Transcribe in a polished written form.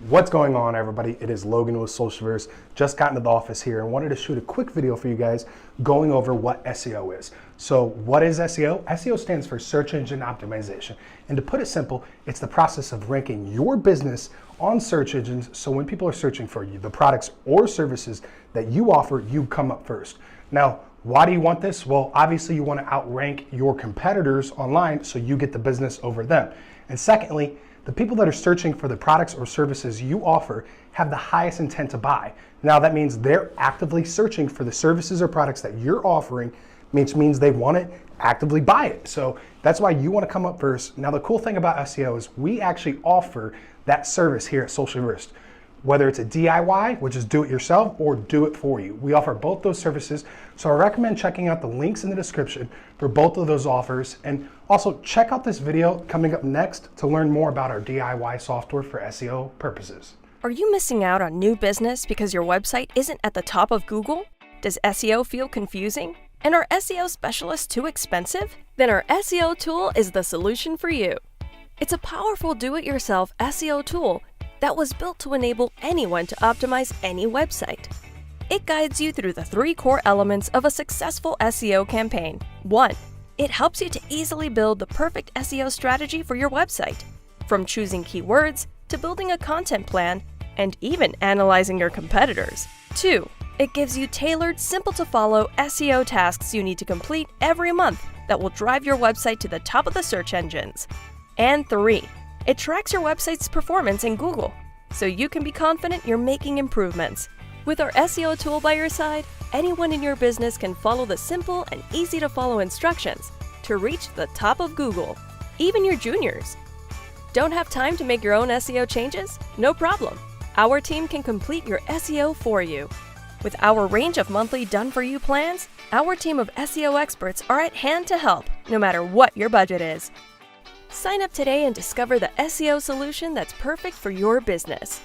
What's going on, everybody? It is Logan with Socialverse. Just got into the office here and wanted to shoot a quick video for you guys going over what SEO is. So what is SEO? SEO stands for search engine optimization. And to put it simple, it's the process of ranking your business on search engines so when people are searching for you, the products or services that you offer, you come up first. Now, why do you want this? Well, obviously you want to outrank your competitors online so you get the business over them. And secondly, the people that are searching for the products or services you offer have the highest intent to buy. Now that means they're actively searching for the services or products that you're offering, which means they want to actively buy it. So that's why you want to come up first. Now the cool thing about SEO is we actually offer that service here at Socialverse. Whether it's a DIY, which is do it yourself, or do it for you. We offer both those services. So I recommend checking out the links in the description for both of those offers. And also check out this video coming up next to learn more about our DIY software for SEO purposes. Are you missing out on new business because your website isn't at the top of Google? Does SEO feel confusing? And are SEO specialists too expensive? Then our SEO tool is the solution for you. It's a powerful do-it-yourself SEO tool that was built to enable anyone to optimize any website. It guides you through the 3 core elements of a successful SEO campaign. 1. It helps you to easily build the perfect SEO strategy for your website, from choosing keywords to building a content plan and even analyzing your competitors. 2. It gives you tailored, simple-to-follow SEO tasks you need to complete every month that will drive your website to the top of the search engines. And 3. It tracks your website's performance in Google, so you can be confident you're making improvements. With our SEO tool by your side, anyone in your business can follow the simple and easy-to-follow instructions to reach the top of Google, even your juniors. Don't have time to make your own SEO changes? No problem. Our team can complete your SEO for you. With our range of monthly done-for-you plans, our team of SEO experts are at hand to help, no matter what your budget is. Sign up today and discover the SEO solution that's perfect for your business.